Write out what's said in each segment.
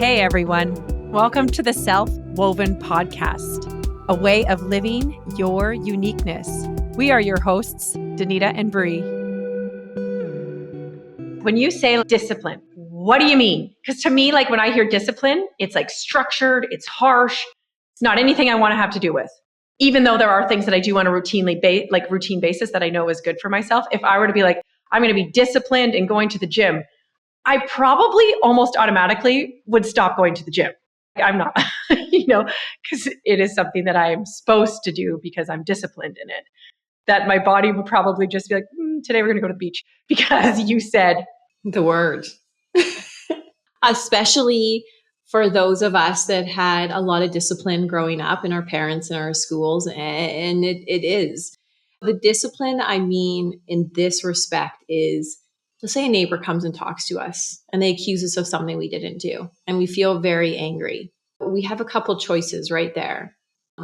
Hey everyone, welcome to the Self-Woven Podcast, a way of living your uniqueness. We are your hosts, Danita and Brea. When you say discipline, what do you mean? Because to me, like when I hear discipline, it's like structured, it's harsh, it's not anything I want to have to do with. Even though there are things that I do on a routine basis that I know is good for myself. If I were to be like, I'm going to be disciplined and going to the gym, I probably almost automatically would stop going to the gym. I'm not, because it is something that I'm supposed to do because I'm disciplined in it. That my body would probably just be like, today we're going to go to the beach because you said the word. Especially for those of us that had a lot of discipline growing up in our parents and our schools. And it is. The discipline, I mean, in this respect is, let's say a neighbor comes and talks to us and they accuse us of something we didn't do and we feel very angry. We have a couple choices right there.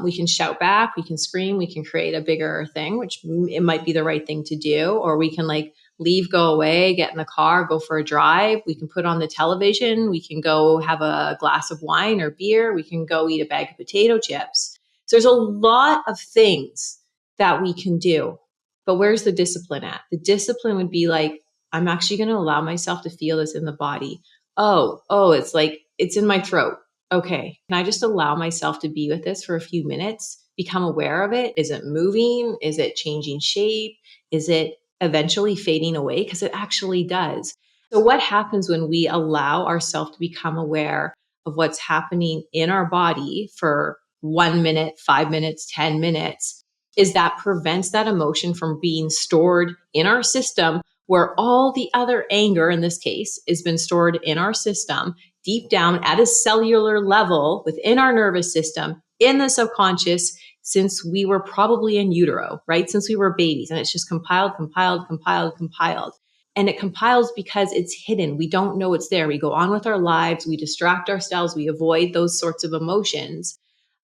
We can shout back, we can scream, we can create a bigger thing, which it might be the right thing to do, or we can leave, go away, get in the car, go for a drive. We can put on the television, we can go have a glass of wine or beer, we can go eat a bag of potato chips. So there's a lot of things that we can do, but where's the discipline at? The discipline would be like, I'm actually going to allow myself to feel this in the body. Oh, it's like, it's in my throat. Okay. Can I just allow myself to be with this for a few minutes, become aware of it? Is it moving? Is it changing shape? Is it eventually fading away? Because it actually does. So what happens when we allow ourselves to become aware of what's happening in our body for 1 minute, 5 minutes, 10 minutes, is that prevents that emotion from being stored in our system, where all the other anger in this case has been stored in our system, deep down at a cellular level within our nervous system, in the subconscious, since we were probably in utero, right? Since we were babies, and it's just compiled. And it compiles because it's hidden. We don't know it's there. We go on with our lives. We distract ourselves. We avoid those sorts of emotions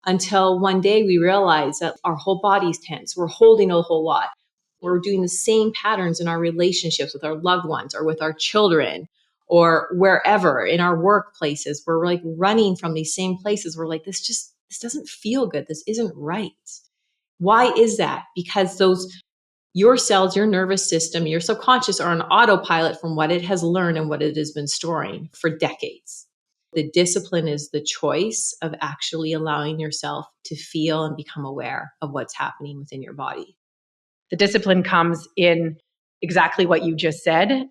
until one day we realize that our whole body's tense. We're holding a whole lot. We're doing the same patterns in our relationships with our loved ones or with our children or wherever in our workplaces. We're like running from these same places. We're like, this doesn't feel good. This isn't right. Why is that? Because your cells, your nervous system, your subconscious are on autopilot from what it has learned and what it has been storing for decades. The discipline is the choice of actually allowing yourself to feel and become aware of what's happening within your body. The discipline comes in exactly what you just said,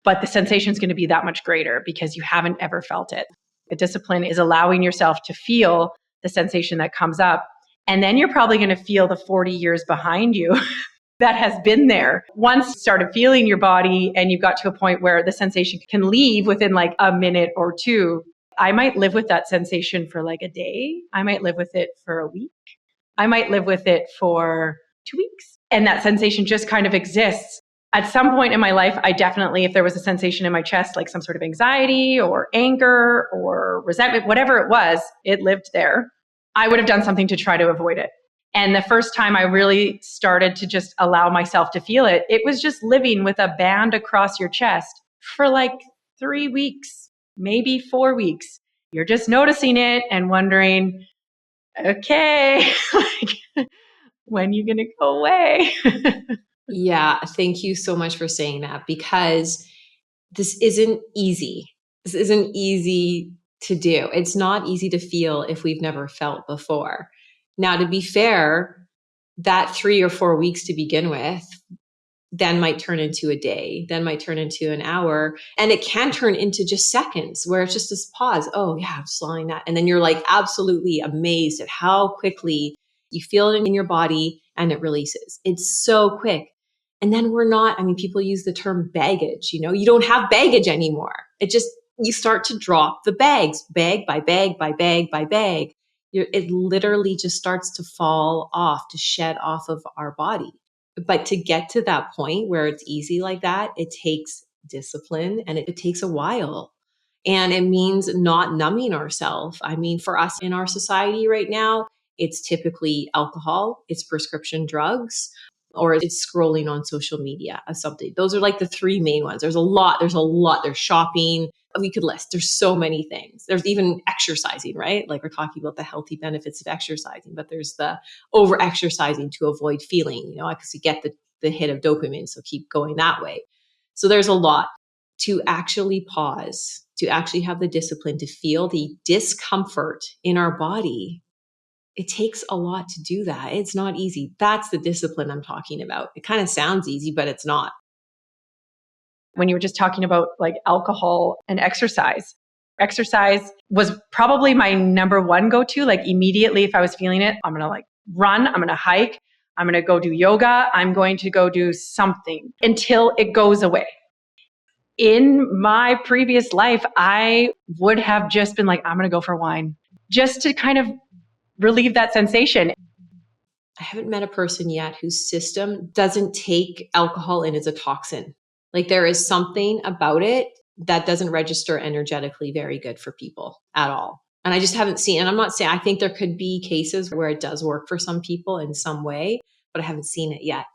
but the sensation is going to be that much greater because you haven't ever felt it. The discipline is allowing yourself to feel the sensation that comes up. And then you're probably going to feel the 40 years behind you that has been there. Once you started feeling your body and you got to a point where the sensation can leave within like a minute or two, I might live with that sensation for like a day. I might live with it for a week. I might live with it for 2 weeks. And that sensation just kind of exists. At some point in my life, I definitely, if there was a sensation in my chest, like some sort of anxiety or anger or resentment, whatever it was, it lived there. I would have done something to try to avoid it. And the first time I really started to just allow myself to feel it, it was just living with a band across your chest for like 3 weeks, maybe 4 weeks. You're just noticing it and wondering, okay, when are you going to go away? Yeah, thank you so much for saying that, because this isn't easy. This isn't easy to do. It's not easy to feel if we've never felt before. Now, to be fair, that 3 or 4 weeks to begin with then might turn into a day, then might turn into an hour, and it can turn into just seconds where it's just this pause. Oh yeah, I'm slowing that. And then you're like absolutely amazed at how quickly you feel it in your body and it releases. It's so quick. And then people use the term baggage, you don't have baggage anymore. You start to drop the bags, bag by bag by bag by bag. It literally just starts to fall off, to shed off of our body. But to get to that point where it's easy like that, it takes discipline and it takes a while. And it means not numbing ourselves. I mean, for us in our society right now, it's typically alcohol, it's prescription drugs, or it's scrolling on social media or something. Those are like the three main ones. There's a lot. There's shopping. We could list. There's so many things. There's even exercising, right? Like we're talking about the healthy benefits of exercising, but there's the over exercising to avoid feeling, because you get the hit of dopamine. So keep going that way. So there's a lot to actually pause, to actually have the discipline to feel the discomfort in our body. It takes a lot to do that. It's not easy. That's the discipline I'm talking about. It kind of sounds easy, but it's not. When you were just talking about like alcohol and exercise was probably my number one go-to. Like immediately, if I was feeling it, I'm going to like run, I'm going to hike, I'm going to go do yoga, I'm going to go do something until it goes away. In my previous life, I would have just been like, I'm going to go for wine just to kind of relieve that sensation. I haven't met a person yet whose system doesn't take alcohol in as a toxin. Like there is something about it that doesn't register energetically very good for people at all. And I just haven't seen, and I'm not saying, I think there could be cases where it does work for some people in some way, but I haven't seen it yet.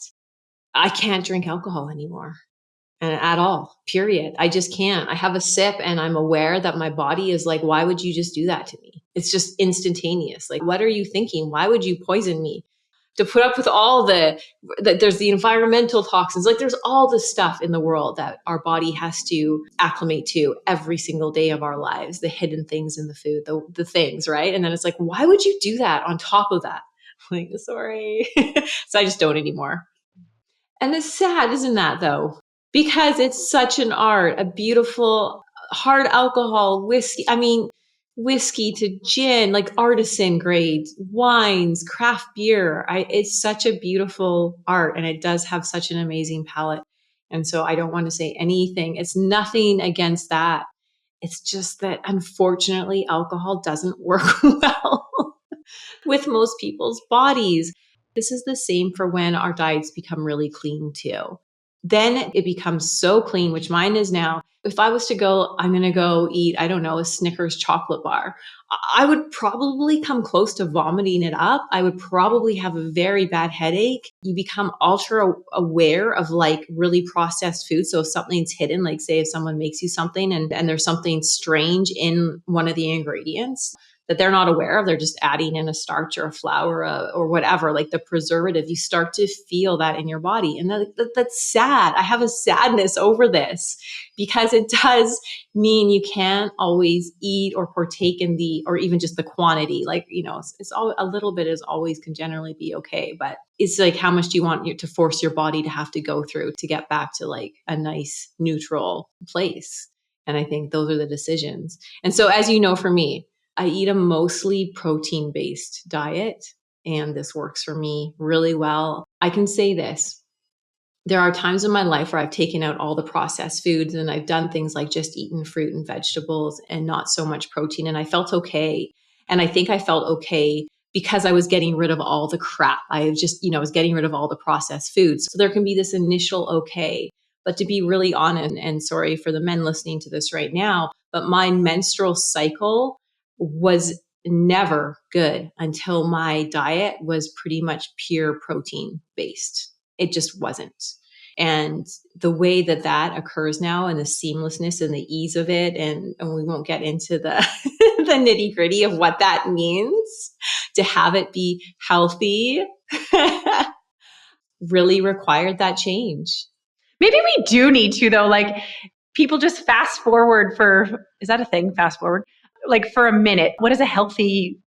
I can't drink alcohol anymore. And at all, period. I just can't. I have a sip and I'm aware that my body is like, why would you just do that to me? It's just instantaneous. Like, what are you thinking? Why would you poison me? To put up with all there's the environmental toxins, like there's all the stuff in the world that our body has to acclimate to every single day of our lives, the hidden things in the food, the things, right? And then it's like, why would you do that on top of that? Like, sorry. So I just don't anymore. And it's sad, isn't that though? Because it's such an art, a beautiful hard alcohol, whiskey. I mean, whiskey to gin, like artisan grades, wines, craft beer. It's such a beautiful art and it does have such an amazing palette. And so I don't want to say anything. It's nothing against that. It's just that unfortunately, alcohol doesn't work well with most people's bodies. This is the same for when our diets become really clean too. Then it becomes so clean, which mine is now. If I was to go, I'm going to go eat, I don't know, a Snickers chocolate bar. I would probably come close to vomiting it up. I would probably have a very bad headache. You become ultra aware of like really processed food. So if something's hidden, like say if someone makes you something and there's something strange in one of the ingredients that they're not aware of, they're just adding in a starch or a flour or whatever, like the preservative, you start to feel that in your body. And that's sad. I have a sadness over this because it does mean you can't always eat or partake in or even just the quantity. Like, it's all, a little bit is always can generally be okay, but it's like, how much do you want to force your body to have to go through to get back to like a nice neutral place? And I think those are the decisions. And so, as you know, for me, I eat a mostly protein-based diet, and this works for me really well. I can say this. There are times in my life where I've taken out all the processed foods and I've done things like just eaten fruit and vegetables and not so much protein, and I felt okay. And I think I felt okay because I was getting rid of all the crap. I just, was getting rid of all the processed foods. So there can be this initial okay. But to be really honest, and sorry for the men listening to this right now, but my menstrual cycle was never good until my diet was pretty much pure protein based. It just wasn't. And the way that occurs now and the seamlessness and the ease of it, and we won't get into the, the nitty gritty of what that means to have it be healthy, really required that change. Maybe we do need to though, like people just fast forward is that a thing? Fast forward? Like for a minute, what is healthy?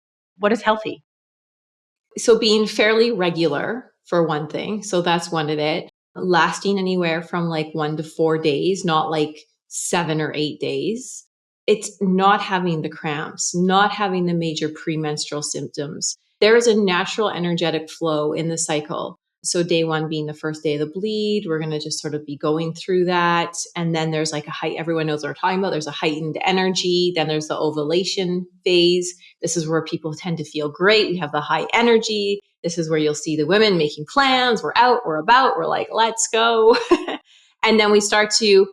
So being fairly regular for one thing. So that's one of it. Lasting anywhere from like 1 to 4 days, not like 7 or 8 days. It's not having the cramps, not having the major premenstrual symptoms. There is a natural energetic flow in the cycle. So day 1 being the first day of the bleed, we're going to just sort of be going through that. And then there's like everyone knows what we're talking about. There's a heightened energy. Then there's the ovulation phase. This is where people tend to feel great. We have the high energy. This is where you'll see the women making plans. We're out, we're about, we're like, let's go. And then we start to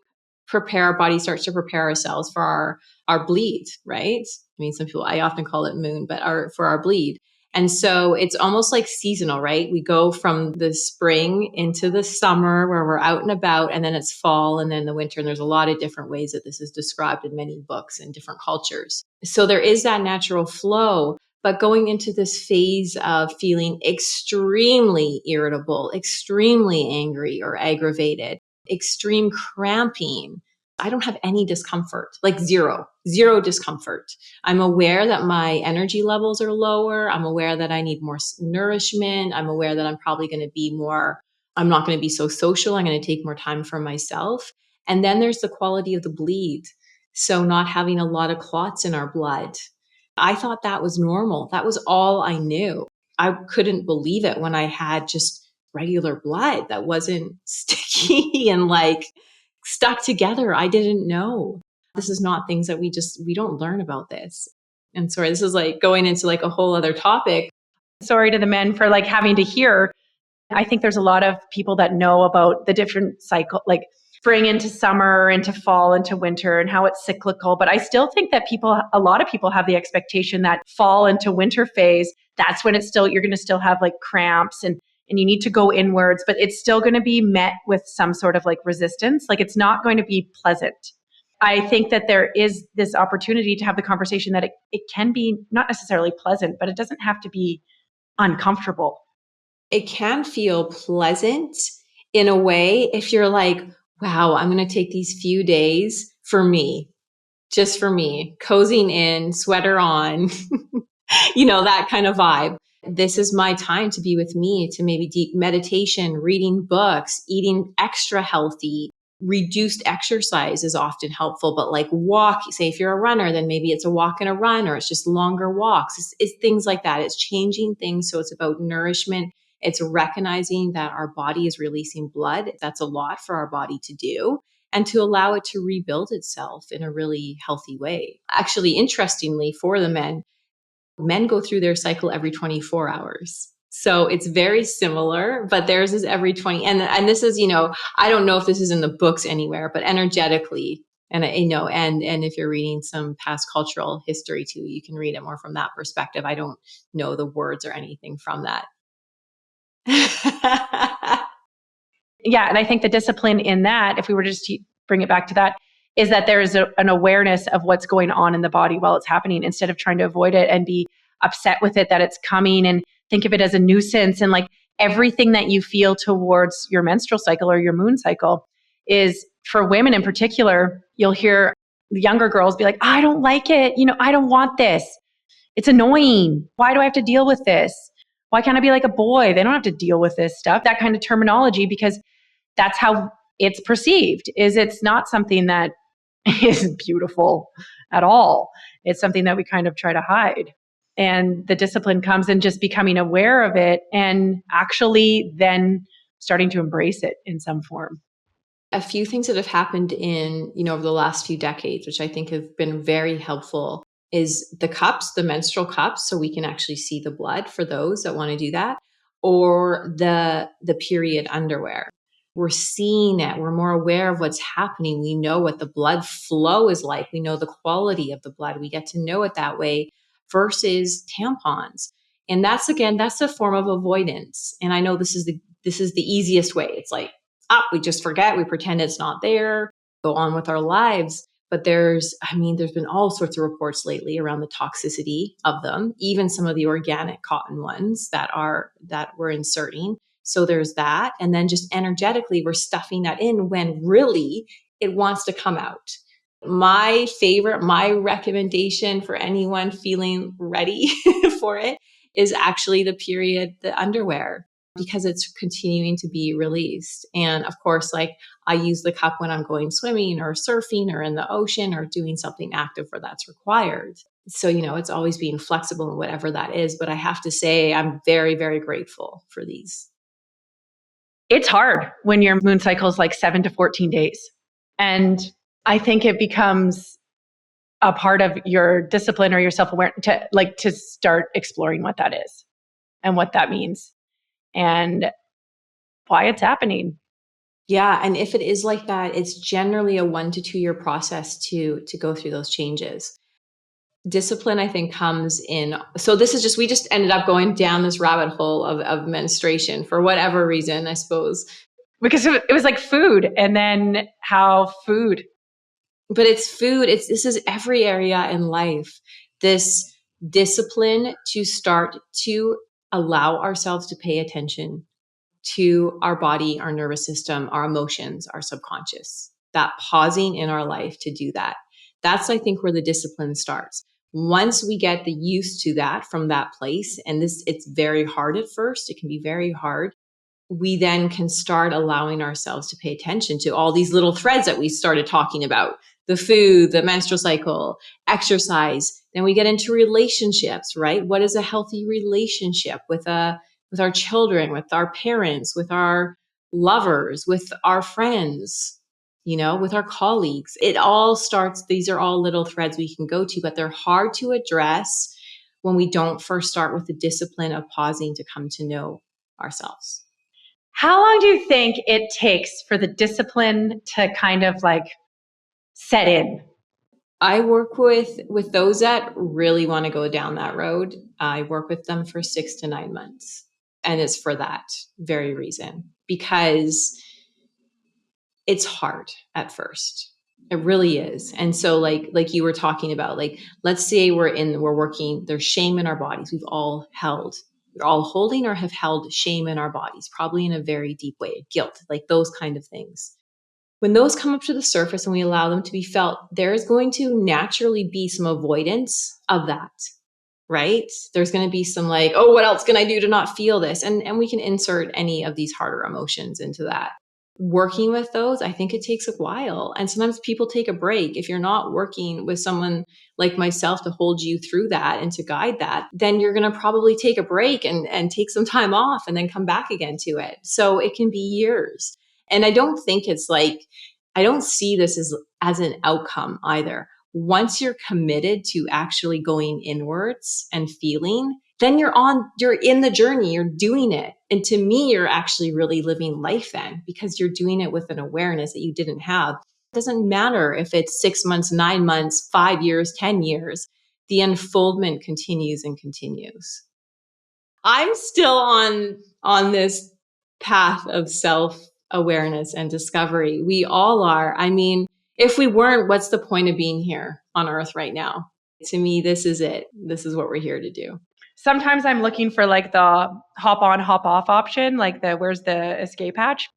our body starts to prepare ourselves for our bleed, right? I mean, some people, I often call it moon, but for our bleed. And so it's almost like seasonal, right? We go from the spring into the summer where we're out and about, and then it's fall and then the winter. And there's a lot of different ways that this is described in many books and different cultures. So there is that natural flow, but going into this phase of feeling extremely irritable, extremely angry or aggravated, extreme cramping, I don't have any discomfort, like zero discomfort. I'm aware that my energy levels are lower. I'm aware that I need more nourishment. I'm aware that I'm not going to be so social. I'm going to take more time for myself. And then there's the quality of the bleed. So not having a lot of clots in our blood. I thought that was normal. That was all I knew. I couldn't believe it when I had just regular blood that wasn't sticky and like stuck together. I didn't know. This is not things that we don't learn about this. And sorry, this is like going into like a whole other topic. Sorry to the men for like having to hear. I think there's a lot of people that know about the different cycle, like spring into summer, into fall, into winter, and how it's cyclical. But I still think that a lot of people have the expectation that fall into winter phase, that's when you're going to still have like cramps and you need to go inwards, but it's still going to be met with some sort of like resistance. Like it's not going to be pleasant. I think that there is this opportunity to have the conversation that it can be not necessarily pleasant, but it doesn't have to be uncomfortable. It can feel pleasant in a way if you're like, wow, I'm going to take these few days for me, just for me, cozying in, sweater on, that kind of vibe. This is my time to be with me, to maybe deep meditation, reading books, eating extra healthy. Reduced exercise is often helpful, but like walk, say if you're a runner, then maybe it's a walk and a run, or it's just longer walks. It's things like that. It's changing things. So it's about nourishment. It's recognizing that our body is releasing blood. That's a lot for our body to do, and to allow it to rebuild itself in a really healthy way. Actually, interestingly, for the men go through their cycle every 24 hours. So it's very similar, but theirs is every 20. And this is, I don't know if this is in the books anywhere, but energetically, and if you're reading some past cultural history too, you can read it more from that perspective. I don't know the words or anything from that. Yeah. And I think the discipline in that, if we were just to bring it back to that, is that there is an awareness of what's going on in the body while it's happening, instead of trying to avoid it and be upset with it that it's coming, and think of it as a nuisance. And like everything that you feel towards your menstrual cycle or your moon cycle is, for women in particular, you'll hear the younger girls be like, I don't like it. I don't want this. It's annoying. Why do I have to deal with this? Why can't I be like a boy? They don't have to deal with this stuff. That kind of terminology, because that's how it's perceived. It's not something that is beautiful at all. It's something that we kind of try to hide. And the discipline comes in just becoming aware of it and actually then starting to embrace it in some form. A few things that have happened over the last few decades, which I think have been very helpful, is the cups, the menstrual cups, so we can actually see the blood for those that want to do that, or the period underwear. We're seeing it. We're more aware of what's happening. We know what the blood flow is like. We know the quality of the blood. We get to know it that way versus tampons. And that's a form of avoidance. And I know this is the easiest way. It's like, we just forget, we pretend it's not there, go on with our lives. But there's been all sorts of reports lately around the toxicity of them, even some of the organic cotton ones that we're inserting. So there's that. And then just energetically, we're stuffing that in when really it wants to come out. My recommendation for anyone feeling ready for it is actually the underwear, because it's continuing to be released. And of course, like I use the cup when I'm going swimming or surfing or in the ocean or doing something active where that's required. So, it's always being flexible in whatever that is. But I have to say, I'm very, very grateful for these. It's hard when your moon cycle is like 7 to 14 days. And I think it becomes a part of your discipline or your self-awareness to start exploring what that is and what that means and why it's happening. Yeah. And if it is like that, it's generally a 1 to 2 year process to go through those changes. Discipline, I think, comes in. So this is we just ended up going down this rabbit hole of menstruation for whatever reason, I suppose. Because it was like food, and then how food. But it's food. This is every area in life. This discipline to start to allow ourselves to pay attention to our body, our nervous system, our emotions, our subconscious, that pausing in our life to do that. That's, I think, where the discipline starts. Once we get the used to that from that place, and it's very hard at first, it can be very hard. We then can start allowing ourselves to pay attention to all these little threads that we started talking about: the food, the menstrual cycle, exercise. Then we get into relationships, right? What is a healthy relationship with our children, with our parents, with our lovers, with our friends, with our colleagues? It all starts, these are all little threads we can go to, but they're hard to address when we don't first start with the discipline of pausing to come to know ourselves. How long do you think it takes for the discipline to kind of like set in? I work with those that really want to go down that road. I work with them for 6 to 9 months. And it's for that very reason, because it's hard at first. It really is. And so like you were talking about, like, let's say we're working, there's shame in our bodies. We're all holding or have held shame in our bodies, probably in a very deep way, guilt, like those kind of things. When those come up to the surface and we allow them to be felt, there is going to naturally be some avoidance of that, right? There's going to be some like, oh, what else can I do to not feel this? And we can insert any of these harder emotions into that. Working with those, I think it takes a while. And sometimes people take a break. If you're not working with someone like myself to hold you through that and to guide that, then you're going to probably take a break and take some time off and then come back again to it. So it can be years. And I don't think I don't see this as an outcome either. Once you're committed to actually going inwards and feeling, then you're in the journey, you're doing it. And to me, you're actually really living life then, because you're doing it with an awareness that you didn't have. It doesn't matter if it's 6 months, 9 months, 5 years, 10 years, the unfoldment continues and continues. I'm still on this path of self-awareness and discovery. We all are. I mean, if we weren't, what's the point of being here on earth right now? To me, this is it. This is what we're here to do. Sometimes I'm looking for like the hop on, hop off option, like where's the escape hatch?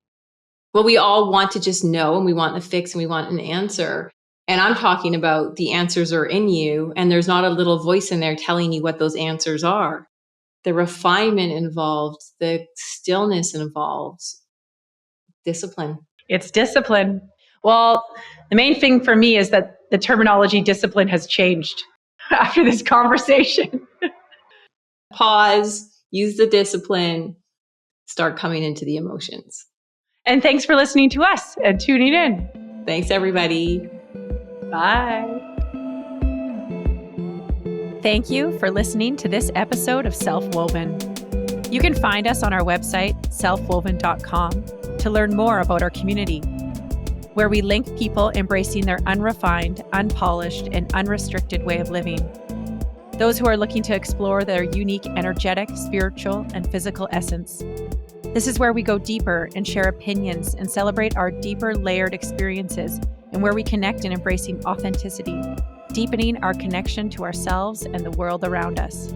Well, we all want to just know, and we want the fix, and we want an answer. And I'm talking about the answers are in you, and there's not a little voice in there telling you what those answers are. The refinement involved, the stillness involved, discipline. It's discipline. Well, the main thing for me is that the terminology discipline has changed after this conversation. Pause, use the discipline, start coming into the emotions. And thanks for listening to us and tuning in. Thanks, everybody. Bye. Thank you for listening to this episode of Self-Woven. You can find us on our website, selfwoven.com, to learn more about our community, where we link people embracing their unrefined, unpolished, and unrestricted way of living. Those who are looking to explore their unique energetic, spiritual, and physical essence. This is where we go deeper and share opinions and celebrate our deeper layered experiences, and where we connect in embracing authenticity, deepening our connection to ourselves and the world around us.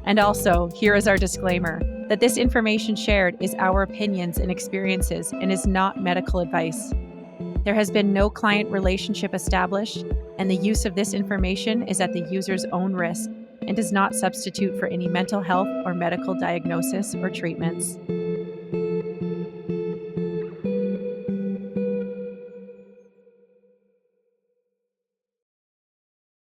And also, here is our disclaimer that this information shared is our opinions and experiences and is not medical advice. There has been no client relationship established, and the use of this information is at the user's own risk and does not substitute for any mental health or medical diagnosis or treatments.